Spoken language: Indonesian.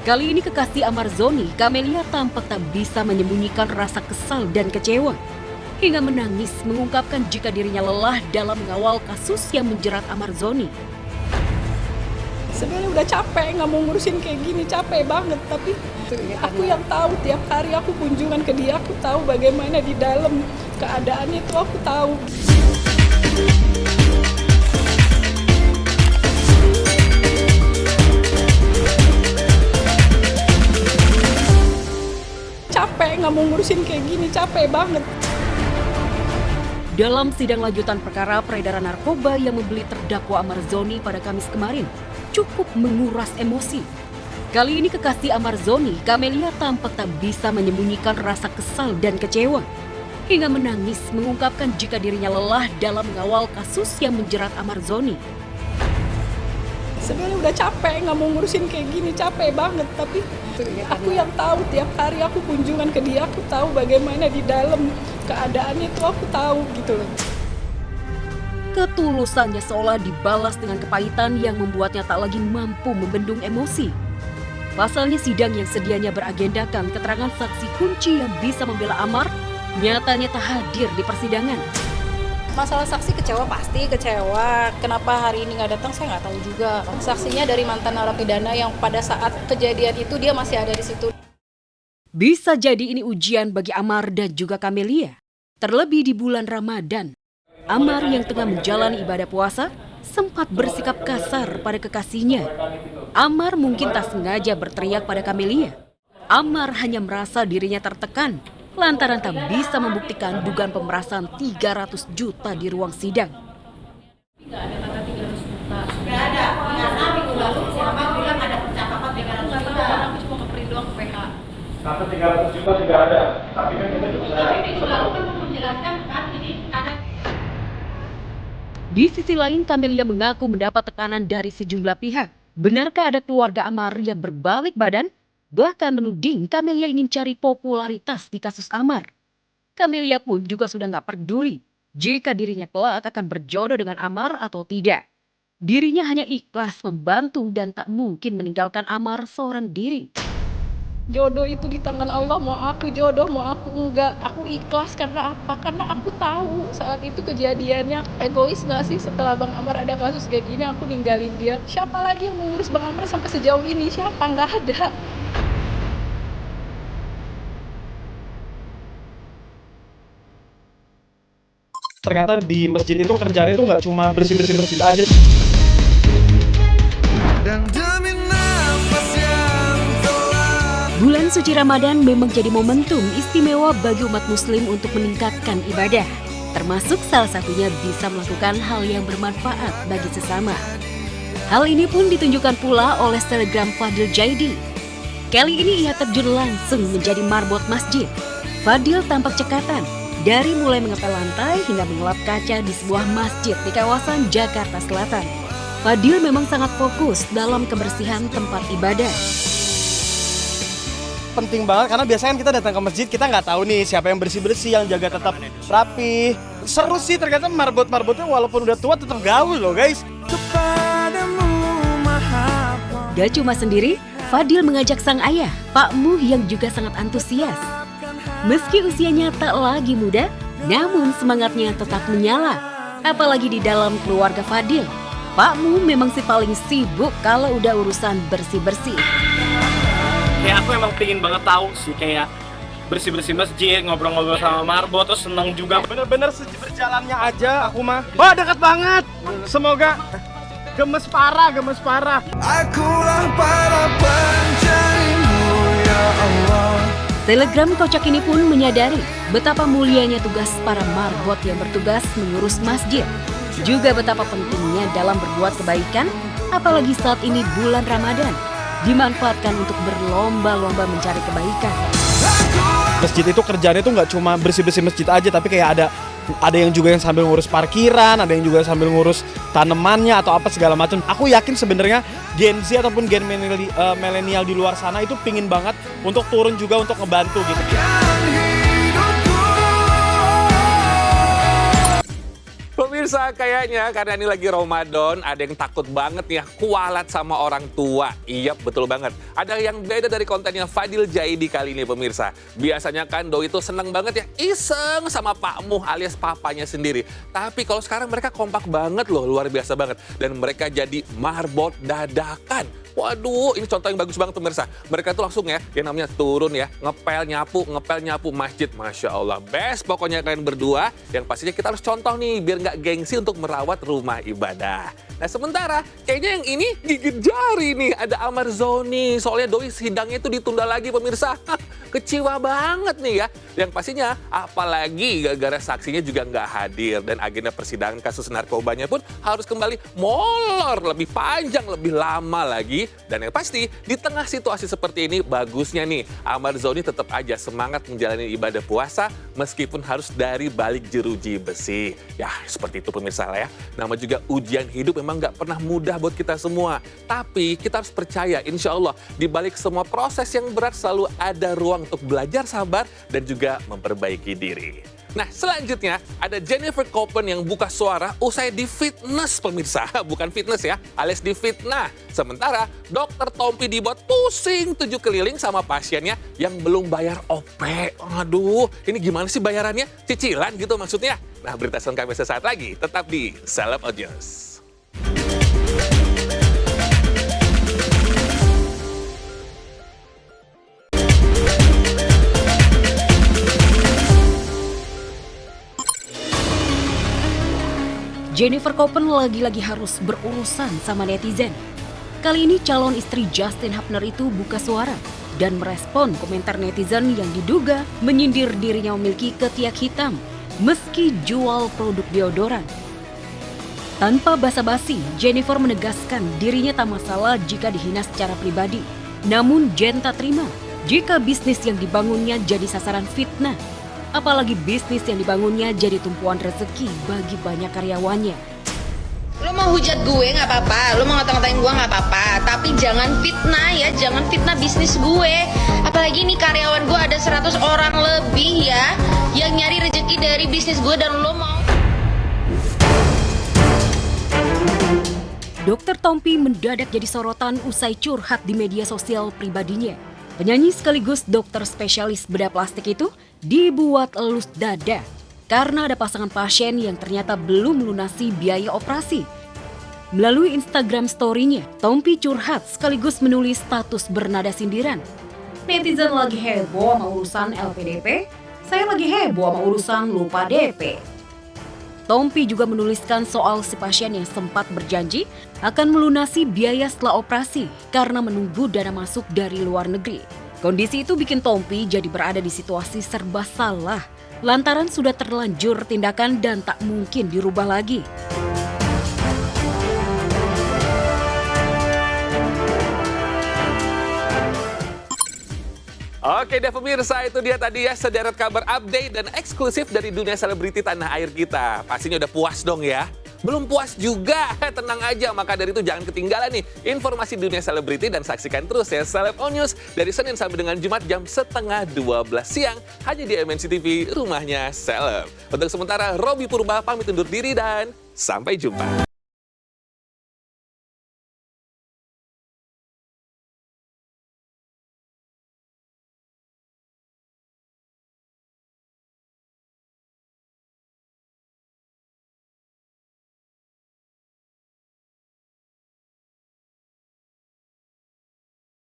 Kali ini kekasih Amar Zoni, Camelia tampak tak bisa menyembunyikan rasa kesal dan kecewa. Hingga menangis mengungkapkan jika dirinya lelah dalam mengawal kasus yang menjerat Amar Zoni. Sebenarnya udah capek, nggak mau ngurusin kayak gini, capek banget. Tapi aku yang tahu, tiap hari aku kunjungan ke dia, aku tahu bagaimana di dalam keadaannya itu, aku tahu. Capek, nggak mau ngurusin kayak gini, capek banget. Dalam sidang lanjutan perkara peredaran narkoba yang membeli terdakwa Amar Zoni pada Kamis kemarin, cukup menguras emosi. Kali ini kekasih Amar Zoni, Camelia tampak tak bisa menyembunyikan rasa kesal dan kecewa. Hingga menangis mengungkapkan jika dirinya lelah dalam mengawal kasus yang menjerat Amar Zoni. Sebenarnya udah capek, nggak mau ngurusin kayak gini, capek banget. Tapi aku yang tahu, tiap hari aku kunjungan ke dia, aku tahu bagaimana di dalam keadaannya itu, aku tahu gitu loh. Ketulusannya seolah dibalas dengan kepahitan yang membuatnya tak lagi mampu membendung emosi. Pasalnya sidang yang sedianya beragendakan keterangan saksi kunci yang bisa membela Amar, nyatanya tak hadir di persidangan. Masalah saksi kecewa, pasti kecewa. Kenapa hari ini nggak datang saya nggak tahu juga. Saksinya dari mantan narapidana yang pada saat kejadian itu dia masih ada di situ. Bisa jadi ini ujian bagi Amar dan juga Camelia. Terlebih di bulan Ramadan. Amar yang tengah menjalani ibadah puasa sempat bersikap kasar pada kekasihnya. Amar mungkin tak sengaja berteriak pada Camelia. Amar hanya merasa dirinya tertekan lantaran tak bisa membuktikan dugaan pemerasan 300 juta di ruang sidang. Nggak ada kata 300 juta. Nggak ada. Karena minggu lalu si Amar bilang ada percakapan 300 juta. Aku cuma nge-print doang ke PH. Kata 300 juta tidak ada. Tapi kan kita juga Tapi minggu lalu kan menjelaskan kan ini ada. Di sisi lain, Camelia mengaku mendapat tekanan dari sejumlah pihak. Benarkah ada keluarga Amar yang berbalik badan? Bahkan menuding Camelia ingin cari popularitas di kasus Amar. Camelia pun juga sudah nggak peduli jika dirinya kelak akan berjodoh dengan Amar atau tidak. Dirinya hanya ikhlas membantu dan tak mungkin meninggalkan Amar seorang diri. Jodoh itu di tangan Allah, mau aku jodoh, mau aku enggak. Aku ikhlas karena apa? Karena aku tahu saat itu kejadiannya. Egois gak sih setelah Bang Amar ada kasus kayak gini, aku ninggalin dia. Siapa lagi yang mengurus Bang Amar sampai sejauh ini? Siapa? Nggak ada. ternyata di masjid itu kerjanya itu nggak cuma bersih-bersih masjid aja. Bulan suci Ramadan memang jadi momentum istimewa bagi umat muslim untuk meningkatkan ibadah. Termasuk salah satunya bisa melakukan hal yang bermanfaat bagi sesama. Hal ini pun ditunjukkan pula oleh selebgram Fadil Jaidi. Kali ini ia terjun langsung menjadi marbot masjid. Fadil tampak cekatan dari mulai mengepel lantai hingga mengelap kaca di sebuah masjid di kawasan Jakarta Selatan. Fadil memang sangat fokus dalam kebersihan tempat ibadah. Penting banget karena biasanya kan kita datang ke masjid kita nggak tahu nih siapa yang bersih-bersih, yang jaga tetap rapi. Seru sih ternyata marbot-marbotnya walaupun udah tua tetap gaul loh guys. Gak cuma sendiri, Fadil mengajak sang ayah, Pak Muh yang juga sangat antusias. Meski usianya tak lagi muda, namun semangatnya tetap menyala. Apalagi di dalam keluarga Fadil. Pak Muh memang si paling sibuk kalau udah urusan bersih-bersih. Kayak aku emang pingin banget tahu sih kayak bersih-bersih masjid, ngobrol-ngobrol sama marbot, terus seneng juga. Bener-bener berjalannya aja aku mah. Wah dekat banget. Semoga gemes parah. Akulah para pencarimu ya Allah. Telegram kocak ini pun menyadari betapa mulianya tugas para marbot yang bertugas mengurus masjid. Juga betapa pentingnya dalam berbuat kebaikan, apalagi saat ini bulan Ramadan. Dimanfaatkan untuk berlomba-lomba mencari kebaikan. Masjid itu kerjanya tuh nggak cuma bersih-bersih masjid aja, tapi kayak ada yang juga yang sambil ngurus parkiran, ada yang juga sambil ngurus tanamannya atau apa segala macam. Aku yakin sebenarnya Gen Z ataupun gen milenial di luar sana itu pingin banget untuk turun juga untuk ngebantu gitu. Pemirsa pemirsa, kayaknya karena ini lagi Ramadan, ada yang takut banget nih ya kualat sama orang tua. Iya, betul banget. Ada yang beda dari kontennya Fadil Jaidi kali ini pemirsa. Biasanya kan Doi itu seneng banget ya iseng sama Pak Muh alias papanya sendiri. Tapi kalau sekarang mereka kompak banget loh, luar biasa banget. Dan mereka jadi marbot dadakan. Waduh, ini contoh yang bagus banget pemirsa. Mereka tuh langsung ya, yang namanya turun ya, ngepel nyapu masjid. Masya Allah, best pokoknya kalian berdua. Yang pastinya kita harus contoh nih, biar nggak gengsi untuk merawat rumah ibadah. Nah sementara, kayaknya yang ini gigit jari nih, ada Amar Zoni. Soalnya Doi sidangnya itu ditunda lagi pemirsa. Kecewa banget nih ya. Yang pastinya, apalagi gara-gara saksinya juga nggak hadir. Dan agenda persidangan kasus narkobanya pun harus kembali molor, lebih panjang, lebih lama lagi. Dan yang pasti, di tengah situasi seperti ini, bagusnya nih, Amar Zoni tetap aja semangat menjalani ibadah puasa, meskipun harus dari balik jeruji besi. Ya, seperti itu pemirsa lah ya. Nama juga ujian hidup memang nggak pernah mudah buat kita semua. Tapi kita harus percaya, insya Allah, di balik semua proses yang berat selalu ada ruang untuk belajar sabar dan juga memperbaiki diri. Nah, selanjutnya ada Jennifer Copen yang buka suara usai di fitness pemirsa. Bukan fitness ya, alias di fitnah. Sementara Dokter Tompi dibuat pusing 7 keliling sama pasiennya yang belum bayar OP. Aduh, ini gimana sih bayarannya? Cicilan gitu maksudnya? Nah, berita selengkapnya sesaat lagi. Tetap di Celeb Audience. Jennifer Copen lagi-lagi harus berurusan sama netizen. Kali ini calon istri Justin Hapner itu buka suara dan merespon komentar netizen yang diduga menyindir dirinya memiliki ketiak hitam meski jual produk deodoran. Tanpa basa-basi, Jennifer menegaskan dirinya tak masalah jika dihina secara pribadi. Namun Jen tak terima jika bisnis yang dibangunnya jadi sasaran fitnah. Apalagi bisnis yang dibangunnya jadi tumpuan rezeki bagi banyak karyawannya. Lo mau hujat gue nggak apa-apa, lo mau ngata-ngatain gue nggak apa-apa, tapi jangan fitnah ya, jangan fitnah bisnis gue. Apalagi nih karyawan gue ada 100 orang lebih ya, yang nyari rezeki dari bisnis gue dan lo mau. Dr. Tompi mendadak jadi sorotan usai curhat di media sosial pribadinya. Penyanyi sekaligus dokter spesialis bedah plastik itu dibuat elus dada karena ada pasangan pasien yang ternyata belum melunasi biaya operasi. Melalui Instagram story-nya, Tompi curhat sekaligus menulis status bernada sindiran. Netizen lagi heboh sama urusan LPDP, saya lagi heboh sama urusan lupa DP. Tompi juga menuliskan soal si pasien yang sempat berjanji akan melunasi biaya setelah operasi karena menunggu dana masuk dari luar negeri. Kondisi itu bikin Tompi jadi berada di situasi serba salah lantaran sudah terlanjur tindakan dan tak mungkin dirubah lagi. Oke deh pemirsa, itu dia tadi ya sederet kabar update dan eksklusif dari dunia selebriti tanah air kita. Pastinya udah puas dong ya? Belum puas juga, tenang aja. Maka dari itu jangan ketinggalan nih informasi dunia selebriti dan saksikan terus ya Celeb On News dari Senin sampai dengan Jumat jam 11:30 siang hanya di MNC TV, rumahnya Celeb. Untuk sementara, Robby Purba pamit undur diri dan sampai jumpa.